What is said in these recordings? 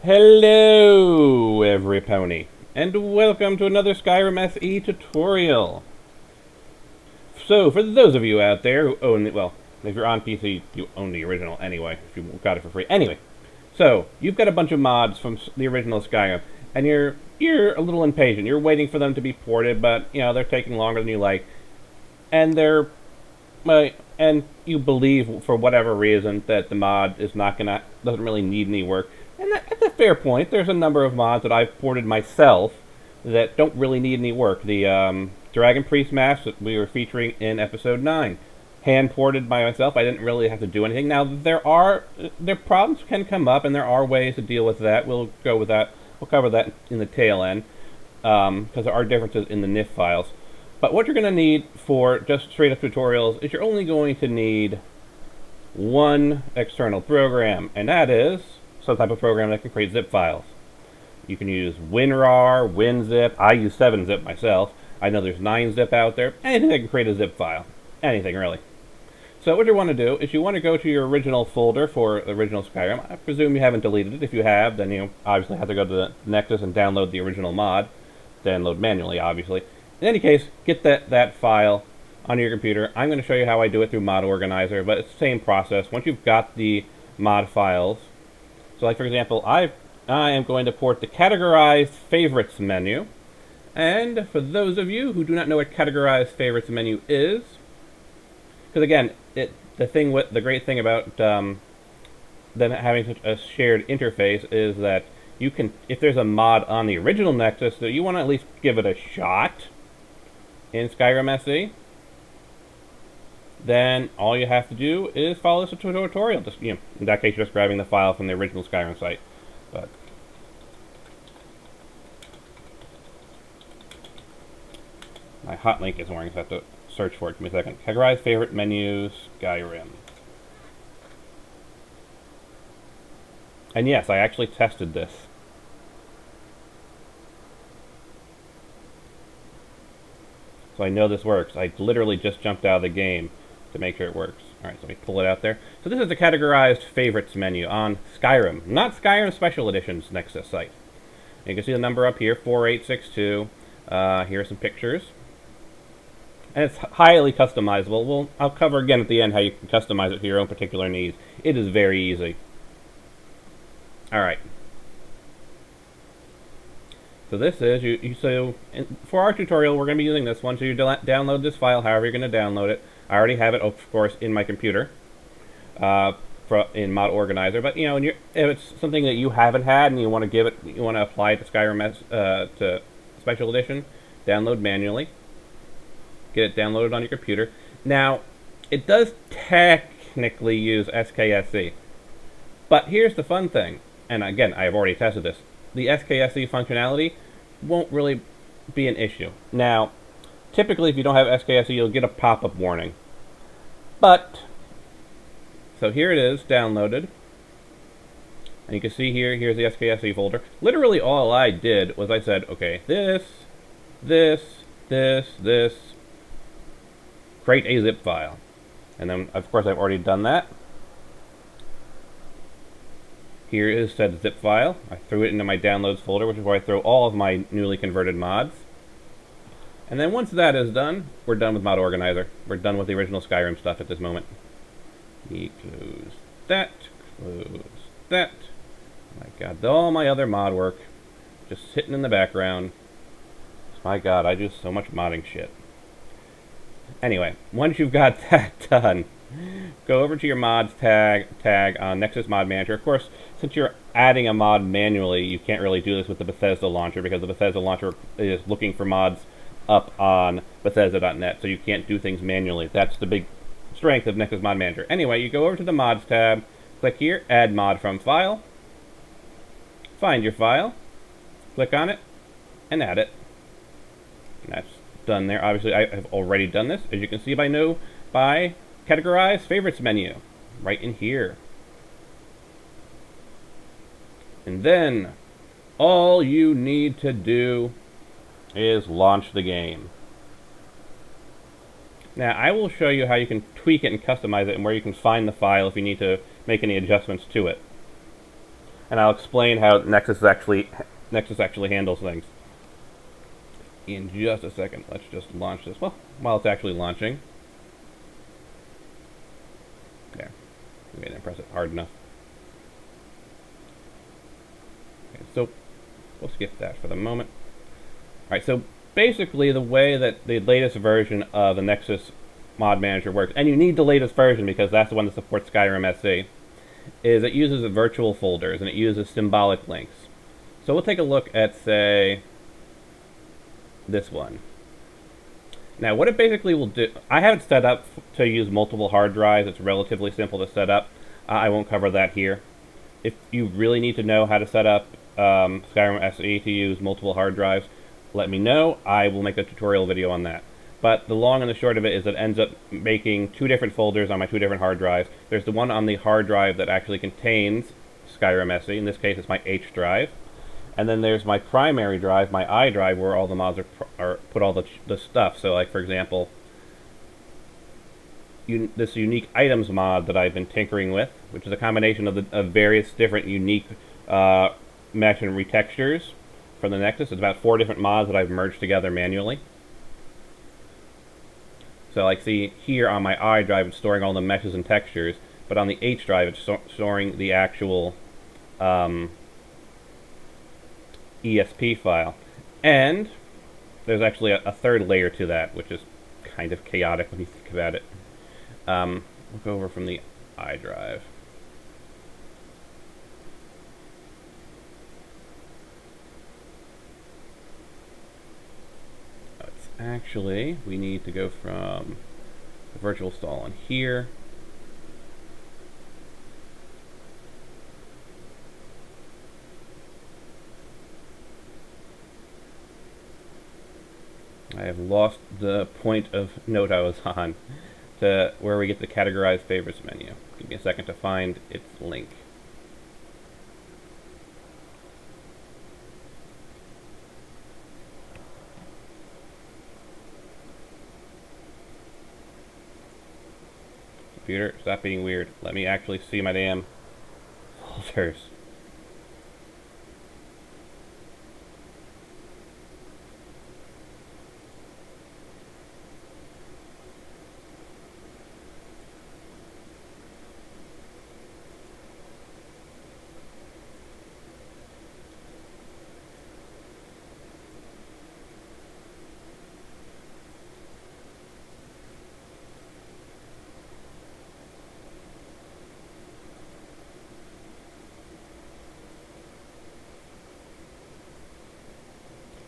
Hello, every pony, and welcome to another Skyrim SE tutorial. So, for those of you out there who own it, well, if you're on PC, you own the original anyway, if you got it for free. Anyway, so, you've got a bunch of mods from the original Skyrim, and you're a little impatient. You're waiting for them to be ported, but, you know, they're taking longer than you like. And and you believe, for whatever reason, that the mod doesn't really need any work. And that's a fair point. There's a number of mods that I've ported myself that don't really need any work. The Dragon Priest mask that we were featuring in episode 9. Hand ported by myself. I didn't really have to do anything. Now, there problems can come up, and there are ways to deal with that. We'll go with that. We'll cover that in the tail end, because there are differences in the NIF files. But what you're going to need for just straight up tutorials is you're only going to need one external program, and that is some type of program that can create zip files. You can use WinRAR, WinZip. I use 7-zip myself. I know there's 9-zip out there. Anything that can create a zip file. Anything, really. So what you want to do is you want to go to your original folder for original Skyrim. I presume you haven't deleted it. If you have, then you obviously have to go to the Nexus and download the original mod. Download manually, obviously. In any case, get that file on your computer. I'm going to show you how I do it through Mod Organizer, but it's the same process. Once you've got the mod files, so like for example, I am going to port the Categorized Favorites menu. And for those of you who do not know what Categorized Favorites menu is, because again, the great thing about them having such a shared interface is that you can, if there's a mod on the original Nexus that you want to at least give it a shot in Skyrim SE, then all you have to do is follow this tutorial. Just, in that case, you're just grabbing the file from the original Skyrim site. But my hot link isn't working, so I have to search for it. Give me a second. Categorize favorite menus, Skyrim. And yes, I actually tested this. So I know this works. I literally just jumped out of the game to make sure it works. Alright, so let me pull it out there. So this is the Categorized Favorites menu on Skyrim, not Skyrim Special Edition's Nexus site. And you can see the number up here, 4862. Here are some pictures. And it's highly customizable. I'll cover again at the end how you can customize it for your own particular needs. It is very easy. Alright. So this is, for our tutorial, we're going to be using this one. So you download this file however you're going to download it. I already have it, of course, in my computer in Mod Organizer. But, if it's something that you haven't had and you want to apply it to Skyrim to Special Edition, download manually. Get it downloaded on your computer. Now, it does technically use SKSE. But here's the fun thing. And again, I have already tested this. The SKSE functionality won't really be an issue. Now, typically if you don't have SKSE, you'll get a pop-up warning. But, so here it is, downloaded. And you can see here's the SKSE folder. Literally all I did was I said, okay, this, create a zip file. And then, of course, I've already done that. Here is said zip file. I threw it into my downloads folder, which is where I throw all of my newly converted mods. And then once that is done, we're done with Mod Organizer. We're done with the original Skyrim stuff at this moment. Close that, close that. My God, all my other mod work just sitting in the background. My God, I do so much modding shit. Anyway, once you've got that done, go over to your mods tag on Nexus Mod Manager. Of course, since you're adding a mod manually, you can't really do this with the Bethesda launcher because the Bethesda launcher is looking for mods up on Bethesda.net, so you can't do things manually. That's the big strength of Nexus Mod Manager. Anyway, you go over to the Mods tab, click here, Add Mod from File, find your file, click on it, and add it. And that's done there. Obviously, I have already done this, as you can see by Categorize Favorites menu, right in here. And then, all you need to do is launch the game. Now, I will show you how you can tweak it and customize it and where you can find the file if you need to make any adjustments to it. and I'll explain how Nexus actually handles things in just a second. Let's just launch this. Well, while it's actually launching. There. Maybe I didn't press it hard enough. Okay, so we'll skip that for the moment. Alright, so basically the way that the latest version of the Nexus mod manager works, and you need the latest version because that's the one that supports Skyrim SE, is it uses virtual folders and it uses symbolic links. So we'll take a look at, say, this one. Now what it basically will do, I have it set up to use multiple hard drives. It's relatively simple to set up. I won't cover that here. If you really need to know how to set up Skyrim SE to use multiple hard drives, let me know. I will make a tutorial video on that. But the long and the short of it is it ends up making two different folders on my two different hard drives. There's the one on the hard drive that actually contains Skyrim SE. In this case, it's my H drive. And then there's my primary drive, my I drive, where all the mods are put all the stuff. So, like, for example, this unique items mod that I've been tinkering with, which is a combination of various different unique mesh and retextures from the Nexus. It's about 4 different mods that I've merged together manually. So, like, see here on my I drive, it's storing all the meshes and textures, but on the H drive, it's storing the actual ESP file. And there's actually a third layer to that, which is kind of chaotic when you think about it. We'll go over from the I drive. Actually, we need to go from the virtual stall in here. I have lost the point of note I was on to where we get the categorize favorites menu. Give me a second to find its link. Computer, stop being weird. Let me actually see my damn folders.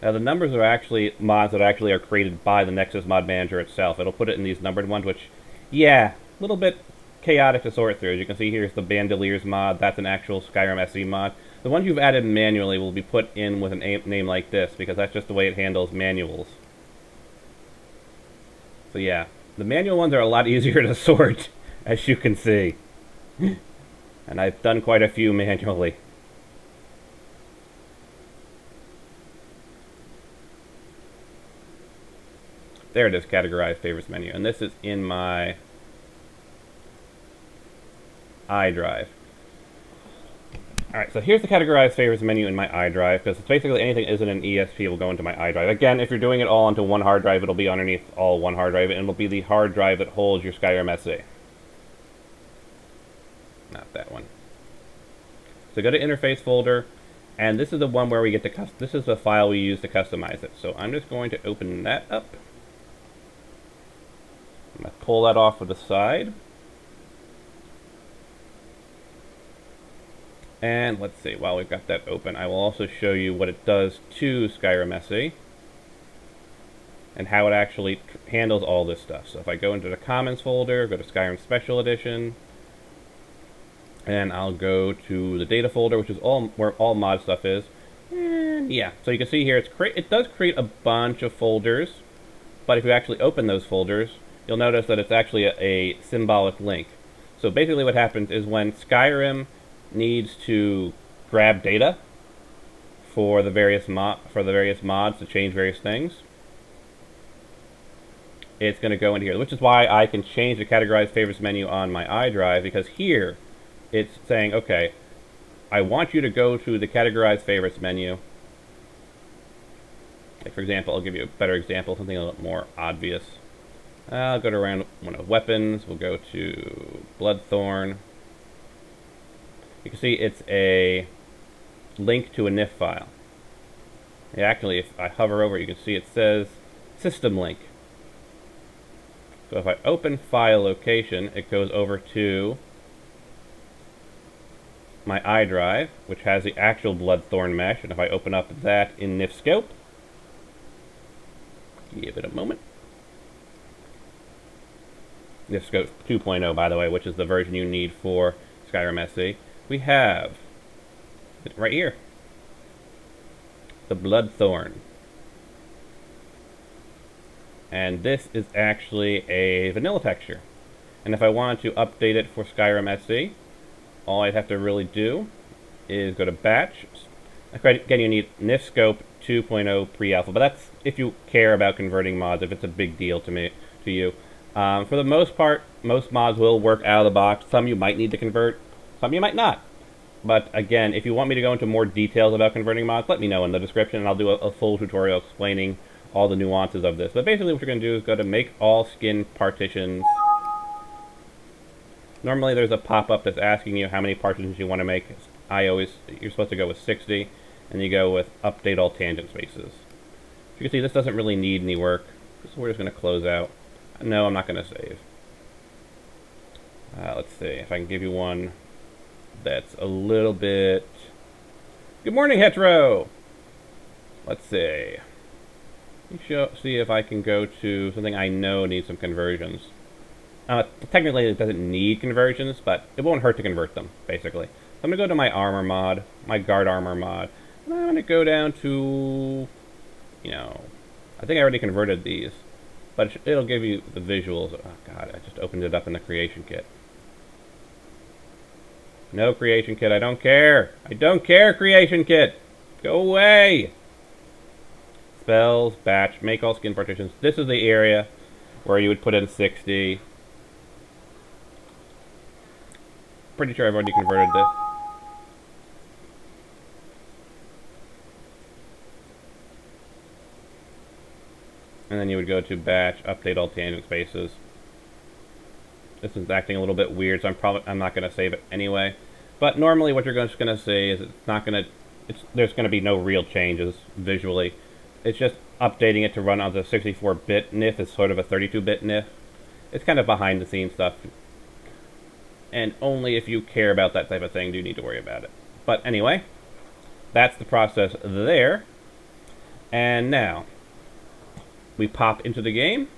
Now the numbers are actually mods that actually are created by the Nexus mod manager itself. It'll put it in these numbered ones, which, yeah, a little bit chaotic to sort through. As you can see, here's the Bandoliers mod. That's an actual Skyrim SE mod. The ones you've added manually will be put in with a name like this, because that's just the way it handles manuals. So yeah, the manual ones are a lot easier to sort, as you can see. And I've done quite a few manually. There it is, categorize favorites menu. And this is in my iDrive. Alright, so here's the categorize favorites menu in my iDrive, because it's basically anything that isn't an ESP will go into my iDrive. Again, if you're doing it all onto one hard drive, it'll be underneath all one hard drive, and it'll be the hard drive that holds your Skyrim SE. Not that one. So go to interface folder, and this is the one where we get to this is the file we use to customize it. So I'm just going to open that up. I'm going to pull that off to the side. And let's see, while we've got that open, I will also show you what it does to Skyrim SE and how it actually handles all this stuff. So if I go into the Commons folder, go to Skyrim Special Edition, and I'll go to the data folder, which is where all mod stuff is. And yeah, so you can see here, it does create a bunch of folders, but if you actually open those folders, you'll notice that it's actually a symbolic link. So basically what happens is when Skyrim needs to grab data for the various mods to change various things, it's going to go into here, which is why I can change the categorize favorites menu on my iDrive, because here it's saying, okay, I want you to go to the Categorize Favorites menu. Like, for example, I'll give you a better example, something a little more obvious. I'll go to round one of weapons. We'll go to Bloodthorn. You can see it's a link to a NIF file. Actually, if I hover over, you can see it says System Link. So if I open File Location, it goes over to my iDrive, which has the actual Bloodthorn mesh. And if I open up that in NIF Scope, give it a moment. NIF Scope 2.0, by the way, which is the version you need for Skyrim SE. We have it right here, the Bloodthorn. And this is actually a vanilla texture. And if I wanted to update it for Skyrim SE, all I'd have to really do is go to Batch. Again, you need NIF Scope 2.0 pre-alpha, but that's if you care about converting mods, if it's a big deal to you. For the most part, most mods will work out of the box. Some you might need to convert, some you might not. But again, if you want me to go into more details about converting mods, let me know in the description, and I'll do a full tutorial explaining all the nuances of this. But basically what you're going to do is go to Make All Skin Partitions. Normally there's a pop-up that's asking you how many partitions you want to make. You're supposed to go with 60, and you go with Update All Tangent Spaces. You can see this doesn't really need any work, so we're just going to close out. No, I'm not going to save. Let's see if I can give you one that's a little bit... Good morning, Hetero! Let's see. See if I can go to something I know needs some conversions. Technically it doesn't need conversions, but it won't hurt to convert them, basically. So I'm going to go to my armor mod, my guard armor mod, and I'm going to go down to, I think I already converted these, but it'll give you the visuals. Oh god, I just opened it up in the creation kit. No creation kit, I don't care! I don't care, creation kit! Go away! Spells, batch, make all skin partitions. This is the area where you would put in 60. Pretty sure I've already converted this. And then you would go to batch, update all tangent spaces. This is acting a little bit weird, so I'm not going to save it anyway. But normally what you're just going to see is there's going to be no real changes visually. It's just updating it to run on the 64-bit NIF. It's sort of a 32-bit NIF. It's kind of behind-the-scenes stuff. And only if you care about that type of thing do you need to worry about it. But anyway, that's the process there. And now, we pop into the game.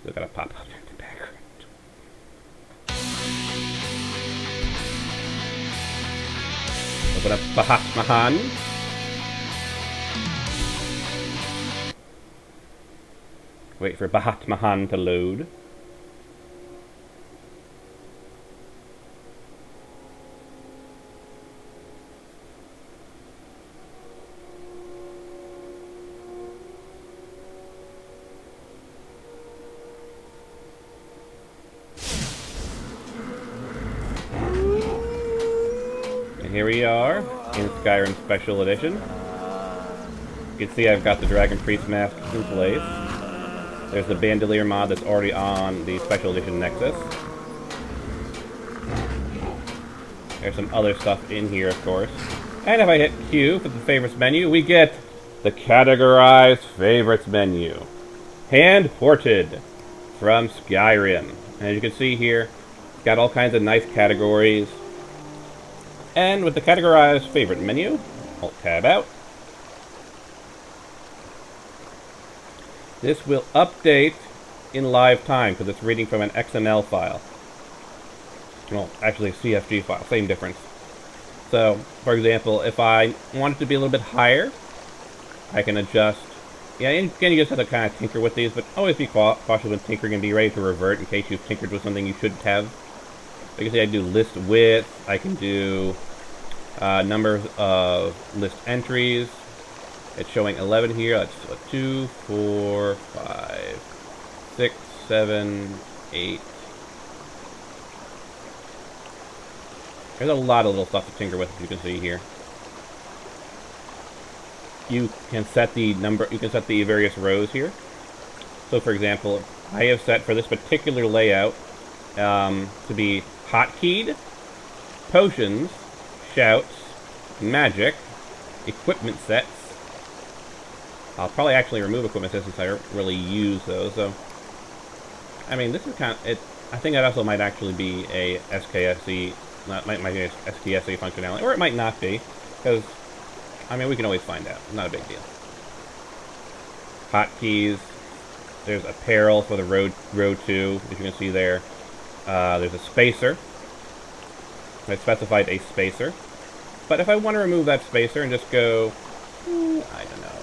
Still gotta pop up in the background. Open up Bahat Mahan. Wait for Bahat Mahan to load. And here we are in Skyrim Special Edition. You can see I've got the Dragon Priest mask in place. There's the Bandolier mod that's already on the Special Edition Nexus. There's some other stuff in here, of course. And if I hit Q for the Favorites menu, we get the Categorize Favorites menu. Hand-ported from Skyrim. And as you can see here, it's got all kinds of nice categories. And with the Categorize Favorite menu, Alt-Tab out. This will update in live time because it's reading from an XML file. Well, actually a CFG file, same difference. So, for example, if I want it to be a little bit higher, I can adjust. Yeah, again, you just have to kind of tinker with these, but always be cautious when tinkering and be ready to revert in case you've tinkered with something you shouldn't have. So you can see I do list width, I can do numbers of list entries, It's showing 11 here. That's 2, 4, 5, 6, 7, 8. There's a lot of little stuff to tinker with, as you can see here. You can set the number, you can set the various rows here. So for example, I have set for this particular layout to be hotkeyed, potions, shouts, magic, equipment sets. I'll probably actually remove equipment sets since I don't really use those. So, I mean, this is kind of it. I think that also might actually be a SKSE, might be a SKSE functionality, or it might not be, because I mean we can always find out. Not a big deal. Hotkeys. There's apparel for the row 2, as you can see there. There's a spacer. I specified a spacer. But if I want to remove that spacer and just go, I don't know.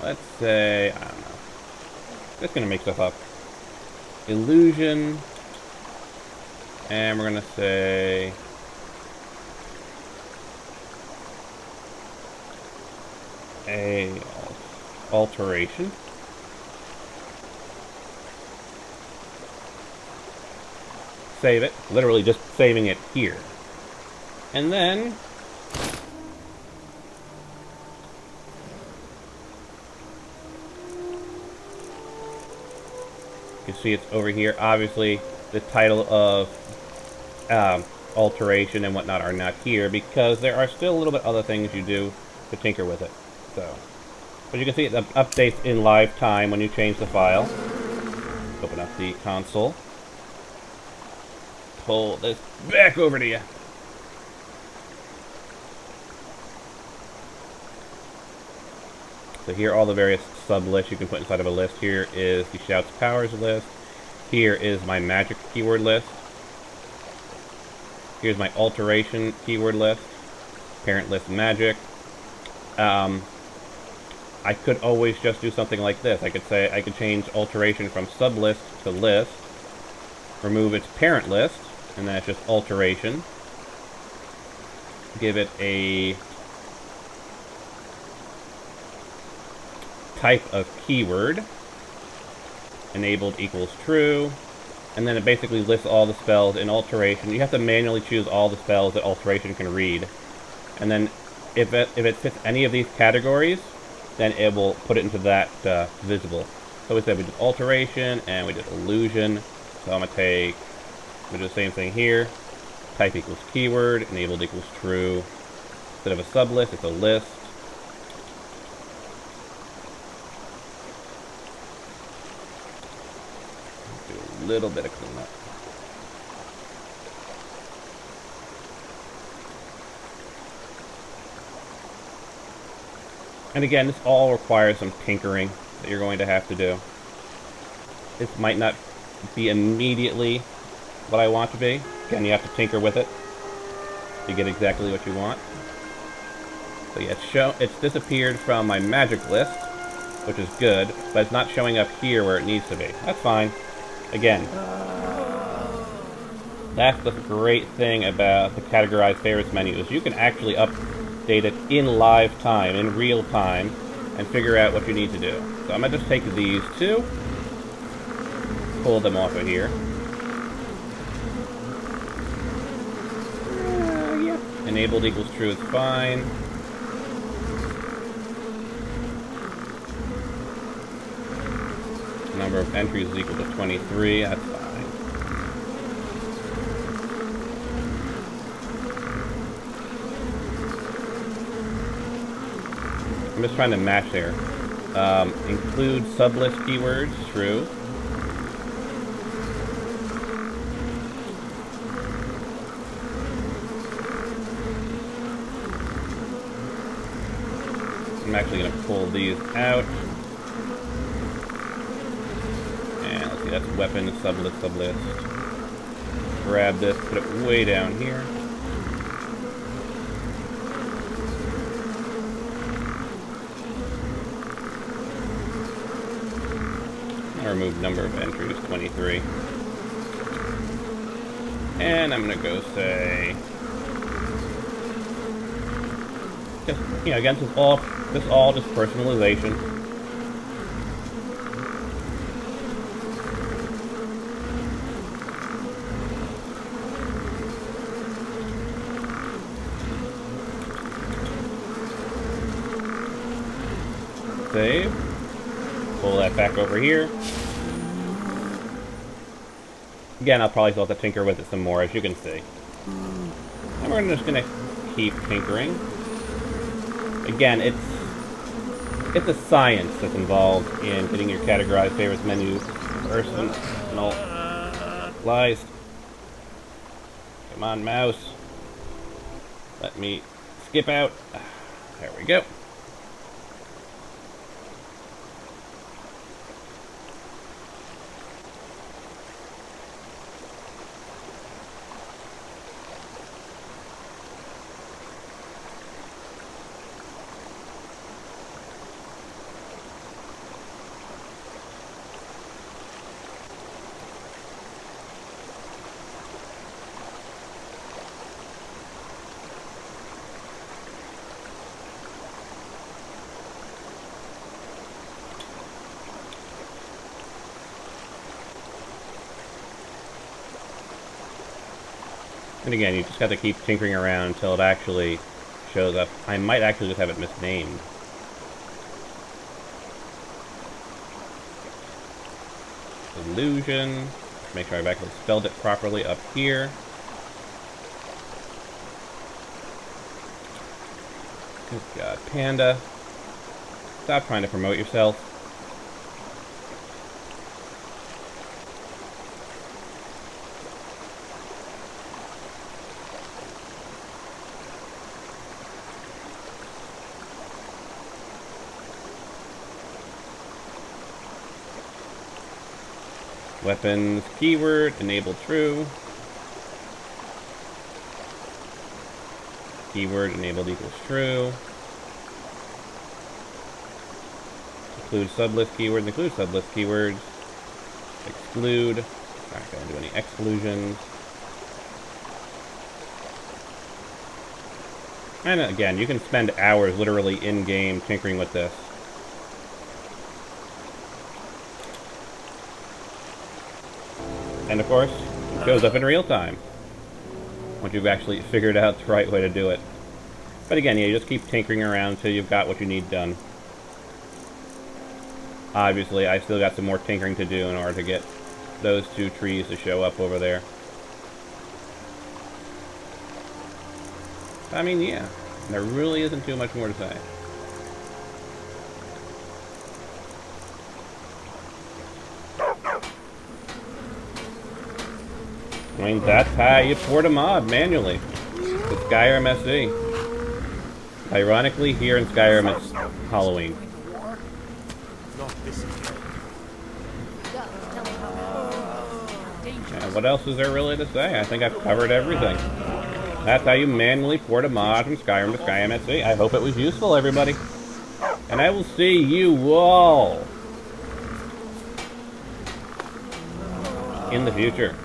Let's say, I don't know. Just going to make stuff up. Illusion. And we're going to say a alteration. Save it. Literally just saving it here. And then you can see it's over here. Obviously, the title of alteration and whatnot are not here because there are still a little bit other things you do to tinker with it. So, but you can see it updates in live time when you change the file. Open up the console. Pull this back over to you. So here are all the various sub-lists you can put inside of a list. Here is the Shouts Powers list. Here is my magic keyword list. Here's my alteration keyword list. Parent list magic. I could always just do something like this. I could say I could change alteration from sub-list to list. Remove its parent list, and then it's just alteration. Give it a type of keyword. Enabled equals true. And then it basically lists all the spells in alteration. You have to manually choose all the spells that alteration can read. And then if it fits any of these categories, then it will put it into that visible. So we said we did alteration and we did illusion. So I'm going to do the same thing here. Type equals keyword, enabled equals true. Instead of a sublist, it's a list. Do a little bit of cleanup. And again, this all requires some tinkering that you're going to have to do. This might not be immediately what I want to be. Again, you have to tinker with it to get exactly what you want. So yeah, it's disappeared from my magic list, which is good, but it's not showing up here where it needs to be. That's fine. Again, that's the great thing about the categorized favorites menu, is you can actually update it in live time, in real time, and figure out what you need to do. So I'm going to just take these two, pull them off of here. Yep. Enabled equals true is fine. Number of entries is equal to 23, that's fine. I'm just trying to match there. Include sublist keywords, true. I'm actually going to pull these out. And let's see, that's weapon, sublist. Grab this, put it way down here. I'll remove number of entries, 23. And I'm gonna go say, just, you know, again, this is all just personalization. Save. Pull that back over here. Again, I'll probably still have to tinker with it some more, as you can see. And we're just gonna keep tinkering. Again, it's a science that's involved in getting your categorized favorites menu personalized. Come on, mouse. Let me skip out. There we go. And again, you just have to keep tinkering around until it actually shows up. I might actually just have it misnamed. Illusion. Make sure I've actually spelled it properly up here. Good God, Panda. Stop trying to promote yourself. Weapons, keyword, enable true. Keyword enabled equals true. Include sublist keywords, include sublist keywords. Exclude. Not going to do any exclusions. And again, you can spend hours literally in-game tinkering with this. And of course, it shows up in real time once you've actually figured out the right way to do it. But again, yeah, you just keep tinkering around until you've got what you need done. Obviously, I've still got some more tinkering to do in order to get those two trees to show up over there. I mean, yeah, there really isn't too much more to say. I mean, that's how you port a mod manually. With Skyrim SE. Ironically, here in Skyrim, it's Halloween. And what else is there really to say? I think I've covered everything. That's how you manually port a mod from Skyrim to Skyrim SE. I hope it was useful, everybody. And I will see you all in the future.